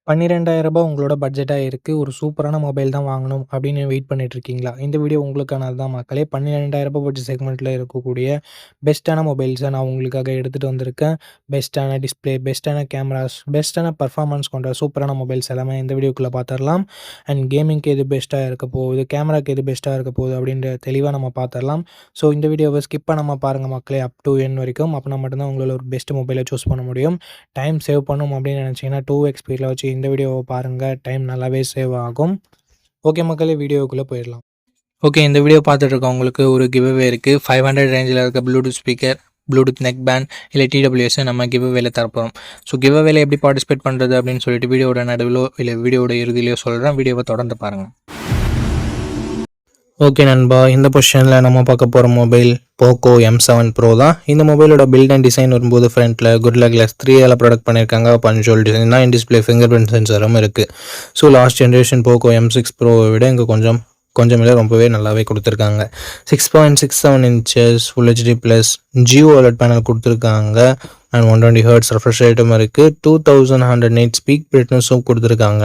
ரூ. 12,000 உங்களோட பட்ஜெட்டா இருக்கு. ஒரு சூப்பரான மொபைல் தான் வாங்கணும் அப்படின்னு வெயிட் பண்ணிட்டு இருக்கீங்களா? இந்த வீடியோ உங்களுக்கானது தான் மக்களே. ரூ. 12,000 பட்ஜெட் செக்மெண்ட்ல இருக்கக்கூடிய பெஸ்ட்டான மொபைல்ஸ நான் உங்களுக்காக எடுத்துட்டு வந்திருக்கேன். பெஸ்ட்டான டிஸ்ப்ளே, பெஸ்ட்டான கேமராஸ், பெஸ்ட்டான பெர்ஃபார்மன்ஸ் கொண்ட சூப்பரான மொபைல்ஸ் எல்லாமே இந்த வீடியோக்குள்ள பார்த்துரலாம். அண்ட் கேமிங்க்கு எது பெஸ்ட்டா இருக்க போகுது, கேமராக்கு எது பெஸ்ட்டா இருக்க போகுது அப்படின்ற தெளிவா நம்ம பார்த்துரலாம். ஸோ இந்த வீடியோவ ஸ்கிப் பண்ணாம பாருங்க மக்களே அப் டூ எண்ட் வரைக்கும். அப்பனா மட்டும் தான் உங்களால ஒரு பெஸ்ட் மொபைல சூஸ் பண்ண முடியும். டைம் சேவ் பண்ணணும் அப்படின்னு நினச்சிங்கன்னா 2x ஸ்பீடில் வச்சு இந்த வீடியோவை பாருங்கள். டைம் நல்லாவே சேவ் ஆகும். ஓகே மக்களே, வீடியோக்குள்ளே போயிடலாம். ஓகே, இந்த வீடியோ பார்த்துட்டு இருக்கவங்களுக்கு ஒரு கிவ்அவே இருக்குது. 500 ரேஞ்சில் இருக்க Bluetooth speaker, Bluetooth neck band இல்லை டிடபிள்யூஎஸ் நம்ம கிவ்அவேல தரப்போகிறோம். ஸோ கிவ்அவேல எப்படி பார்ட்டிசிபேட் பண்ணுறது அப்படின்னு சொல்லிட்டு வீடியோட நடுவிலோ இல்லை வீடியோட இறுதியிலையோ சொல்கிறேன். வீடியோவை தொடர்ந்து பாருங்கள். ஓகே நண்பா, இந்த பொசிஷனில் நம்ம பார்க்க போகிற மொபைல் போக்கோ M7 Pro தான். இந்த மொபைலோட பில்ட் அண்ட் டிசைன் வரும்போது ஃப்ரண்ட்டில் Gorilla Glass 3 ப்ராடக்ட் பண்ணியிருக்காங்க. பஞ்சுவல் டிசைன் தான். இன் டிஸ்பிளே ஃபிங்கர் பிரிண்ட் சென்சரும் இருக்குது. So last generation Poco M6 Proவை விட இங்கே கொஞ்சம் இல்லை ரொம்பவே நல்லாவே கொடுத்துருக்காங்க. 6.67 inches Full HD plus Jio OLED panel கொடுத்துருக்காங்க. அண்ட் 120 Hz ரெஃப்ரெஷ் ரேட்டும் இருக்குது. 2100 nits பீக் பிரைட்னஸும் கொடுத்துருக்காங்க.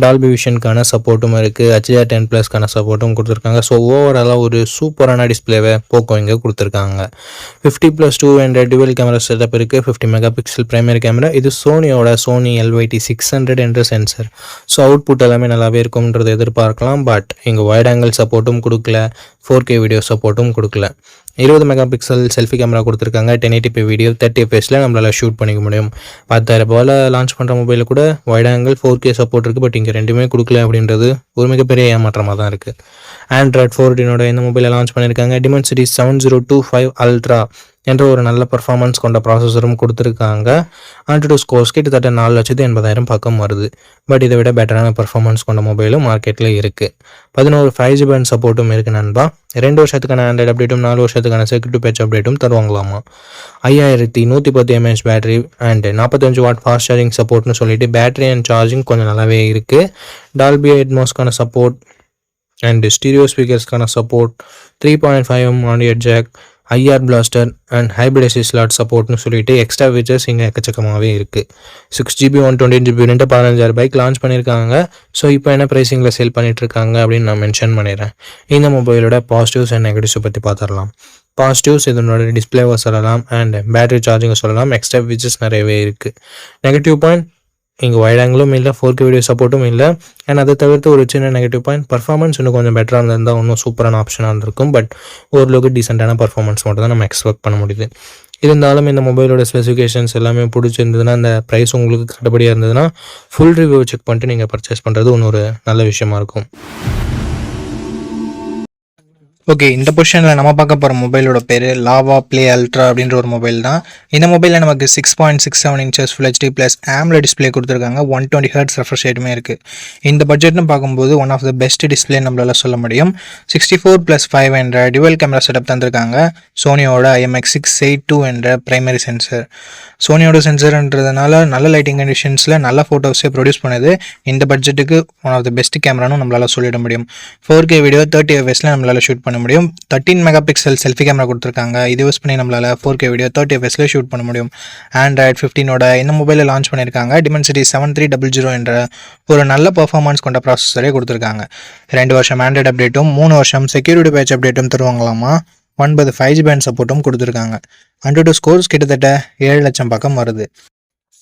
டால்பி விஷனுக்கான சப்போர்ட்டும் இருக்குது. HDR10+க்கான சப்போர்ட்டும் கொடுத்துருக்காங்க. ஸோ ஓவராலாக ஒரு சூப்பரான டிஸ்பிளேவை போக்கோ இங்கே கொடுத்துருக்காங்க. 50+2 என்ற டுவெல் கேமரா செட்டப் இருக்குது. 50 மெகாபிக்சல் பிரைமரி கேமரா. இது சோனியோட சோனி LYT 600 என்ற சென்சர். ஸோ அவுட்புட் எல்லாமே நல்லாவே இருக்கும்ன்றது எதிர்பார்க்கலாம். பட் இங்கே வைட் ஆங்கிள் சப்போர்ட்டும் கொடுக்கல, 4K வீடியோ சப்போர்ட்டும் கொடுக்கல. 20 மெகாபிக்சல் செல்ஃபி கேமரா கொடுத்துருக்காங்க. 1080p வீடியோ 30 fps நம்மளால் ஷூட் பண்ணிக்க முடியும். 10,000 லான்ச் பண்ணுற மொபைலில் கூட வைட் ஆங்கிள் 4K சப்போர்ட் இருக்குது. பட் இங்கே ரெண்டுமே கொடுக்கல அப்படின்றது ஒரு மிகப்பெரிய ஏமாற்றமாக தான் இருக்குது. ஆண்ட்ராய்ட் 14 இந்த மொபைலை லான்ச் பண்ணியிருக்காங்க. Dimensity 7025 Ultra என்ற ஒரு நல்ல பர்ஃபார்மன்ஸ் கொண்ட ப்ராசஸரும் கொடுத்துருக்காங்க. AnTuTu ஸ்கோர்ஸ் கிட்டத்தட்ட 4,80,000 பக்கம் வருது. பட் இதை விட பெட்டரான பர்ஃபார்மன்ஸ் கொண்ட மொபைலும் மார்க்கெட்டில் இருக்குது. 11 5G பேண்ட் சப்போர்ட்டும் இருக்குது நண்பா. 2 வருஷத்துக்கான ஆண்ட்ராய்டு அப்டேட்டும் 4 வருஷத்துக்கான செக்யூரிட்டி பேட்ச் அப்டேட்டும் தருவாங்களாமா. 5110 mAh battery and 45 watt fast charging சப்போர்ட்னு சொல்லிட்டு பேட்டரி அண்ட் சார்ஜிங் கொஞ்சம் நல்லாவே இருக்குது. டால்பி அட்மாஸ்க்கான சப்போர்ட் அண்ட் ஸ்டீரியோ ஸ்பீக்கர்ஸ்க்கான support, 3.5mm audio jack, IR blaster and hybrid SD slot சப்போர்ட்னு சொல்லிட்டு எக்ஸ்ட்ரா ஃபீச்சர்ஸ் இங்கே எக்கச்சக்கமாகவே இருக்குது. 6GB 128GB 15,000 லான்ச் பண்ணியிருக்காங்க. ஸோ இப்போ என்ன ப்ரைஸிங்கில் சேல் பண்ணிகிட்ருக்காங்க அப்படின்னு நான் மென்ஷன் பண்ணிடுறேன். இந்த மொபைலோட பாசிட்டிவ்ஸ் அண்ட் நெகட்டிவ்ஸை பற்றி பார்த்துடலாம். பாசிட்டிவ்ஸ் இதனோட டிஸ்பிளேவை சொல்லலாம் அண்ட் பேட்டரி சார்ஜிங்கை சொல்லலாம். எக்ஸ்ட்ரா ஃபீச்சர்ஸ் நிறையவே இருக்குது. நெகட்டிவ் பாயிண்ட், இங்கே வைட் ஆங்கிளும் இல்லை, 4K வீடியோ சப்போர்ட்டும் இல்லை. அண்ட் அதை தவிர்த்து ஒரு சின்ன நெகட்டிவ் பாயிண்ட், பர்ஃபார்மன்ஸ் இன்னும் கொஞ்சம் பெட்டராக இருந்திருந்தால் இன்னும் சூப்பரான ஆப்ஷனாக இருந்திருக்கும். பட் ஓரளவுக்கு டீசெண்டான பர்ஃபார்மன்ஸ் மட்டும் தான் நம்ம எக்ஸ்பெக்ட் பண்ண முடியுது. இருந்தாலும் இந்த மொபைலோட ஸ்பெசிஃபிகேஷன்ஸ் எல்லாமே பிடிச்சிருந்ததுன்னா, அந்த ப்ரைஸ் உங்களுக்கு கட்டுப்படியாக இருந்ததுன்னா ஃபுல் ரிவ்யூ செக் பண்ணிட்டு நீங்கள் பர்ச்சேஸ் பண்ணுறது இன்னொரு நல்ல விஷயமா இருக்கும். ஓகே, இந்த பொசிஷனில் நம்ம பார்க்க போகிற மொபைலோட பேர் லாவா ப்ளே அல்ட்ரா அப்படின்ற ஒரு மொபைல் தான். இந்த மொபைலில் நமக்கு 6.67 inches Full HD plus AMOLED display கொடுத்துருக்காங்க. 120 Hz ரெஃப்ரெஷ் ரேட்டுமே இருக்குது. இந்த பட்ஜெட்னு பார்க்கும்போது one of the best display நம்மளால சொல்ல முடியும். 64+5 என்ற டுவெல் கேமரா செட்டப் தந்திருக்காங்க. சோனியோட IMX682 என்ற பிரைமரி சென்சர். சோனியோட சென்சர்ன்றதுனால நல்ல லைட்டிங் கண்டிஷன்ஸில் நல்ல ஃபோட்டோஸே ப்ரொடியூஸ் பண்ணுது. இந்த பட்ஜெட்டுக்கு ஒன் ஆஃப் த பெஸ்ட் கேமரானும் நம்மளால் சொல்லிட முடியும். 4K வீடியோ 30 fps நம்மளால் ஷூட் பண்ண முடியும். 13 மெகாபிக்சல் செல்ஃபி கேமரா கொடுத்துருக்காங்க. இது யூஸ் பண்ணி நம்மளால் 4K வீடியோ 30 fps ஷூட் பண்ண முடியும். ஆண்ட்ராய்ட் 15 இந்த மொபைலை லான்ச் பண்ணியிருக்காங்க. Dimensity 7300 என்ற ஒரு நல்ல பர்ஃபார்மன்ஸ் கொண்ட ப்ராசஸரே கொடுத்துருக்காங்க. 2 வருஷம் ஆண்ட்ராய்டு அப்டேட்டும் 3 வருஷம் செக்யூரிட்டி பேட்ச் அப்டேட்டும் தருவாங்களாமா. 9 5G பேண்ட் சப்போர்ட்டும் கொடுத்துருக்காங்க. AnTuTu ஸ்கோர்ஸ் கிட்டத்தட்ட 7 லட்சம் பக்கம் வருது.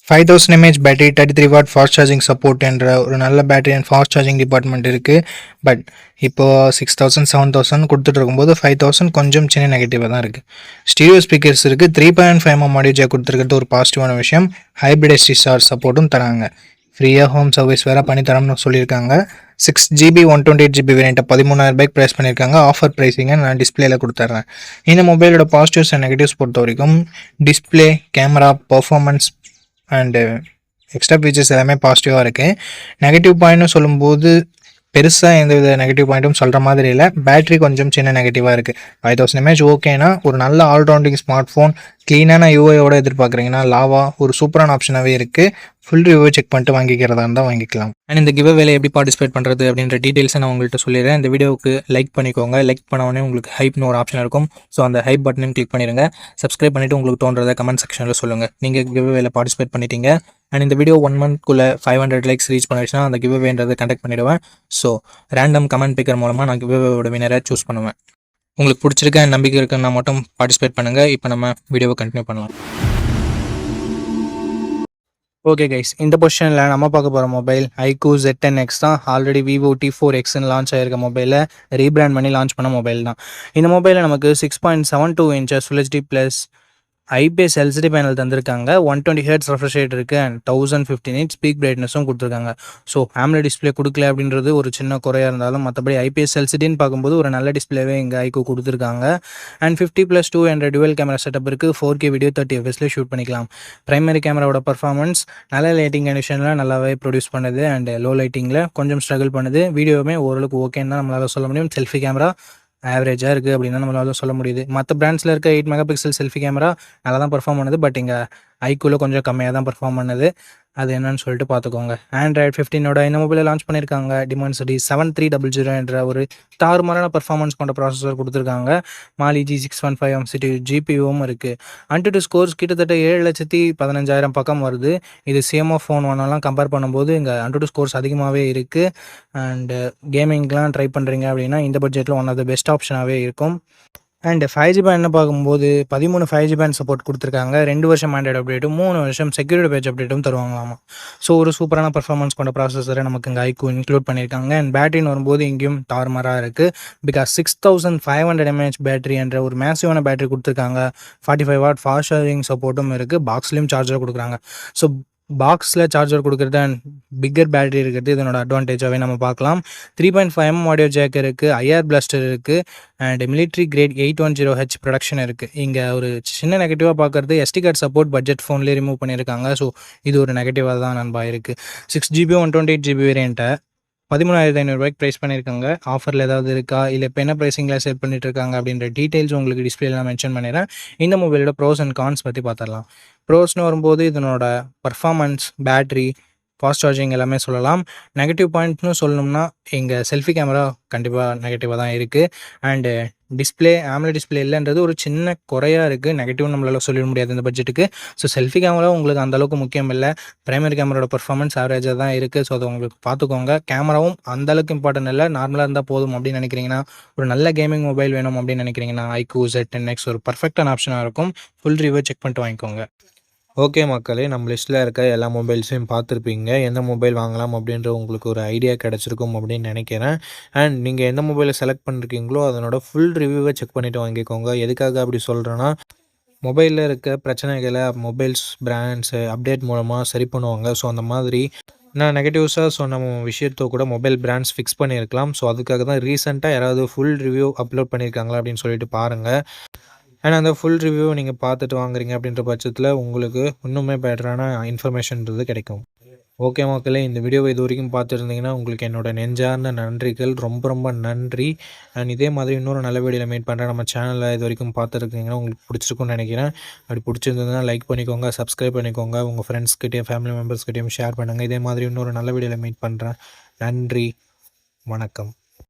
5000 mAh battery, 33 what fast charging support என்ற ஒரு நல்ல battery and fast charging department இருக்குது. பட் இப்போது 6000 7000 கொடுத்துட்டு இருக்கும்போது 5000 கொஞ்சம் சின்ன நெகட்டிவாக தான் இருக்குது. ஸ்டீரியோ ஸ்பீக்கர்ஸ் இருக்குது. 3.5mm ஆடியோ ஜாக் கொடுத்துருக்கிறது ஒரு பாசிட்டிவான விஷயம். ஹைப்ரிட் எஸ்டி ஸ்லாட் சப்போர்ட்டும் தராங்க. ஃப்ரீயாக ஹோம் சர்வீஸ் வேறு பண்ணித்தரோம்னு சொல்லியிருக்காங்க. 6GB 128GB வேரியண்ட்டை 13,000 ப்ரைஸ் பண்ணியிருக்காங்க. ஆஃபர் ப்ரைஸிங்கை நான் டிஸ்பிளேல கொடுத்துட்றேன். இந்த மொபைலோட பாசிட்டிவ்ஸ் அண்ட் நெகட்டிவ்ஸ் பொறுத்த வரைக்கும் display, camera, performance and extra features எல்லாமே பாசிட்டிவாக இருக்குது. நெகட்டிவ் பாயிண்ட்னு சொல்லும்போது பெருசாக எந்தவித நெகட்டிவ் பாயிண்ட்டும் சொல்கிற மாதிரி இல்லை. பேட்டரி கொஞ்சம் சின்ன நெகட்டிவாக இருக்குது. 5000 mAh ஓகேனா ஒரு நல்ல ஆல்ரவுண்டிங் ஸ்மார்ட் ஃபோன், க்ளீனான யூஐயோட எதிர்பார்க்குறீங்கன்னா லாவா ஒரு சூப்பரான ஆப்ஷனாகவே இருக்குது. ஃபுல் ரிவ்யூ செக் பண்ணிட்டு வாங்கிக்கிறதா இருந்தால் வாங்கிக்கலாம். அண்ட் இந்த கிவ்அவேல எப்படி பார்ட்டிசிபேட் பண்ணுறது அப்படின்ற டீட்டெயில்ஸை நான் உங்கள்கிட்ட சொல்லிடுறேன். இந்த வீடியோவுக்கு லைக் பண்ணிக்கோங்க. லைக் பண்ண உங்களுக்கு ஹைப்னு ஒரு ஆப்ஷன் இருக்கும். ஸோ அந்த ஹைப் பட்டனையும் கிளிக் பண்ணிடுங்க. சப்ஸ்கிரைப் பண்ணிவிட்டு உங்களுக்கு தோன்றதை கமெண்ட் செக்ஷனில் சொல்லுங்கள். நீங்கள் கிவ்அவேல பார்ட்டிசிபேட் பண்ணிட்டீங்க அண்ட் இந்த வீடியோ 1 மந்த்க்குள்ளே 500 லைக்ஸ் ரீச் பண்ணிடுச்சுன்னா அந்த கிவ்அவேன்றது கண்டக்ட் பண்ணிவிடுவேன். ஸோ ரேண்டம் கமெண்ட் பிக்கர் மூலமாக நான் கிவ்அவேவோட வினரை சூஸ் பண்ணுவேன். உங்களுக்கு பிடிச்சிருக்க நம்பிக்கை இருக்குன்னா மட்டும் பார்ட்டிசிபேட் பண்ணுங்கள். இப்போ நம்ம வீடியோவை கண்டினியூ பண்ணலாம். ஓகே கைஸ், இந்த பொசிஷனில் நம்ம பார்க்க போகிற மொபைல் iQOO Z10X தான். ஆல்ரெடி விவோ T4Xன்னு லான்ச் ஆகிருக்க மொபைலை ரீபிராண்ட் பண்ணி லான்ச் பண்ண மொபைல் தான். இந்த மொபைலில் நமக்கு 6.72 inches Full HD plus IPS LCD panel தந்திருக்காங்க. 120 ஹெர்ட்ஸ் ரெஃப்ரெஷ் ரேட் இருக்குது அண்ட் 1050 nits பீக் பிரைட்னஸும் கொடுத்துருக்காங்க. ஸோ AMOLED டிஸ்பிளே கொடுக்கல அப்படின்றது ஒரு சின்ன குறையாக இருந்தாலும் மற்றபடி ஐபிஎஸ் எல்சிடின்னு பார்க்கும்போது ஒரு நல்ல டிஸ்பிளேவே இங்கே iQOO கொடுத்துருக்காங்க. அண்ட் 50+200 டுவெல் கேமரா செட்டப் இருக்குது. 4K வீடியோ 30 fps ஷூட் பண்ணிக்கலாம். பிரைமரி கேமராவோட பர்ஃபார்மன்ஸ் நல்ல லைட்டிங் கண்டிஷனில் நல்லாவே ப்ரொடியூஸ் பண்ணுது அண்ட் லோ லைட்டிங்கில் கொஞ்சம் ஸ்ட்ரகிள் பண்ணுது. வீடியோவுமே ஓரளவுக்கு ஓகேன்னு தான் நம்மளால் சொல்ல முடியும். செல்ஃபி கேமரா ஆவரேஜாக இருக்குது அப்படின்னு தான் நம்மளால சொல்ல முடியுது. மற்ற பிராண்ட்ஸில் இருக்க 8 மெகாபிக்சல் செல்ஃபி கேமரா நல்லா தான் பர்ஃபார்ம் பண்ணுது. பட் இங்கே iQOOல கொஞ்சம் கம்மியாக தான் பர்ஃபார்ம் பண்ணுது. அது என்னன்னு சொல்லிட்டு பார்த்துக்கோங்க. Android 15ஓட இந்த மொபைலை லான்ச் பண்ணியிருக்காங்க. Dimensity 7300 என்ற ஒரு தாறுமாறான பர்ஃபார்மன்ஸ் கொண்ட ப்ராசஸர் கொடுத்துருக்காங்க. Mali G615 MCU GPUவும் இருக்குது. AnTuTu ஸ்கோர்ஸ் கிட்டத்தட்ட 7,15,000 பக்கம் வருது. இது CMO ஃபோன் ஒன்னெல்லாம் கம்பேர் பண்ணும்போது இங்கே AnTuTu ஸ்கோர்ஸ் அதிகமாகவே இருக்குது. அண்டு கேமிங்லாம் ட்ரை பண்ணுறீங்க அப்படின்னா இந்த பட்ஜெட்டில் ஒன் ஆஃப் த பெஸ்ட் ஆப்ஷனாகவே இருக்கும். அண்ட் 5G பேண்ட் பார்க்கும்போது 13 5G பேண்ட் சப்போர்ட் கொடுத்துருக்காங்க. 2 வருஷம் ஆண்ட்ராய்டு அப்டேட்டும் 3 வருஷம் செக்யூரிட்டி பேட்ச் அப்டேட்டும் தருவாங்களாமா. ஸோ ஒரு சூப்பரான பர்ஃபார்மன்ஸ் கொண்ட ப்ராசஸரை நமக்கு இங்கே iQOO இன்க்ளூட் பண்ணியிருக்காங்க. அண்ட் பேட்டரின்னு வரும்போது இங்கேயும் தாறுமாறாக இருக்குது. பிகாஸ் 6500 mAh பேட்டரி என்ற ஒரு மேசிவான பேட்டரி கொடுத்துருக்காங்க. 45 watt ஃபாஸ்ட் சார்ஜிங் சப்போர்ட்டும் இருக்குது. பாக்ஸ்லேயும் சார்ஜர் கொடுக்குறாங்க. ஸோ பாக்ஸில் சார்ஜர் கொடுக்குறது அண்ட் பிக்கர் பேட்டரி இருக்கிறது இதனோட அட்வான்டேஜாகவே நம்ம பார்க்கலாம். 3.5mm ஆடியோ ஜாக் இருக்குது. IR பிளாஸ்டர் இருக்குது. And military great 810H production இருக்குது. இங்கே ஒரு சின்ன நெகட்டிவாக பார்க்குறது SD கார்டு சப்போர்ட் பட்ஜெட் ஃபோன்லேயே ரிமூவ் பண்ணியிருக்காங்க. ஸோ இது ஒரு நெகட்டிவாக தான் நண்பா இருக்குது. 6GB 128GB வேரியண்ட்டை 13,500 ப்ரைஸ் பண்ணியிருக்காங்க. ஆஃபரில் ஏதாவது இருக்கா இல்லை இப்போ என்ன ப்ரைஸிங்கில் செல் பண்ணிட்டு இருக்காங்க அப்படின்ற டீட்டெயில்ஸ் உங்களுக்கு டிஸ்பிளேல நான் மென்ஷன் பண்ணிடுறேன். இந்த மொபைலோட ப்ரோஸ் அண்ட் கான்ஸ் பற்றி பார்த்துடலாம். ப்ரோஸ்னு வரும்போது இதனோட பர்ஃபார்மன்ஸ், பேட்ரி, ஃபாஸ்ட் சார்ஜிங் எல்லாமே சொல்லலாம். நெகட்டிவ் பாயிண்ட்னு சொல்லணும்னா இங்கே செல்ஃபி கேமரா கண்டிப்பாக நெகட்டிவாக தான் இருக்குது. அண்டு டிஸ்பிளே AMOLED டிஸ்பிளே இல்லைன்றது ஒரு சின்ன குறையாக இருக்குது. நெகட்டிவ் நம்மளால் சொல்லிட முடியாது இந்த பட்ஜெட்டுக்கு. ஸோ செல்ஃபி கேமரா உங்களுக்கு அந்தளவுக்கு முக்கியம் இல்லை. பிரைமரி கேமராவோட பர்ஃபார்மன்ஸ் ஆவரேஜாக தான் இருக்குது. ஸோ அதை உங்களுக்கு பார்த்துக்கோங்க. கேமராவும் அந்தளவுக்கு இம்பார்ட்டன்ட் இல்லை, நார்மலாக இருந்தால் போதும் அப்படின்னு நினைக்கிறீங்கன்னா, ஒரு நல்ல கேமிங் மொபைல் வேணும் அப்படின்னு நினைக்கிறீங்கன்னா iQOO Z10X ஒரு பர்ஃபெக்டான ஆப்ஷனாக இருக்கும். ஃபுல் ரிவ்யூ செக் பண்ணிட்டு வாங்கிக்கோங்க. ஓகே மக்களே, நம்ம லிஸ்ட்டில் இருக்க எல்லா மொபைல்ஸையும் பார்த்துருப்பீங்க. எந்த மொபைல் வாங்கலாம் அப்படின்ற உங்களுக்கு ஒரு ஐடியா கிடச்சிருக்கும் அப்படின்னு நினைக்கிறேன். அண்ட் நீங்கள் எந்த மொபைலை செலக்ட் பண்ணிருக்கீங்களோ அதனோட ஃபுல் ரிவ்யூவை செக் பண்ணிவிட்டு வாங்கிக்கோங்க. எதுக்காக அப்படி சொல்கிறேன்னா, மொபைலில் இருக்க பிரச்சனைகளை மொபைல்ஸ் பிராண்ட்ஸு அப்டேட் மூலமாக சரி பண்ணுவாங்க. ஸோ அந்த மாதிரி நான் நெகட்டிவ்ஸாக சொன்ன விஷயத்தை கூட மொபைல் பிராண்ட்ஸ் ஃபிக்ஸ் பண்ணியிருக்கலாம். ஸோ அதுக்காக தான் ரீசெண்டாக யாராவது ஃபுல் ரிவ்யூ அப்லோட் பண்ணியிருக்காங்களா அப்படின்னு சொல்லிட்டு பாருங்கள். அண்ட் அந்த ஃபுல் ரிவ்யூ நீங்கள் பார்த்துட்டு வாங்குறீங்க அப்படின்ற பட்சத்தில் உங்களுக்கு இன்னுமே பெட்டரான இன்ஃபர்மேஷன்றது கிடைக்கும். ஓகே மக்களே, இந்த வீடியோவை இது வரைக்கும் பார்த்துருந்தீங்கன்னா உங்களுக்கு என்னோடய நெஞ்சார்ந்த நன்றிகள். ரொம்ப ரொம்ப நன்றி. அண்ட் இதே மாதிரி இன்னொரு நல்ல வீடியோவில் மீட் பண்ணுறேன். நம்ம சேனலில் இது வரைக்கும் பார்த்துருக்கீங்கன்னா உங்களுக்கு பிடிச்சிருக்குன்னு நினைக்கிறேன். அப்படி பிடிச்சிருந்ததுன்னா லைக் பண்ணிக்கோங்க, சப்ஸ்கிரைப் பண்ணிக்கோங்க, உங்கள் ஃப்ரெண்ட்ஸ்கிட்டையும் ஃபேமிலி மெம்பர்ஸ்கிட்டையும் ஷேர் பண்ணுங்கள். இதே மாதிரி இன்னொரு நல்ல வீடியோவில் மீட் பண்ணுறேன். நன்றி, வணக்கம்.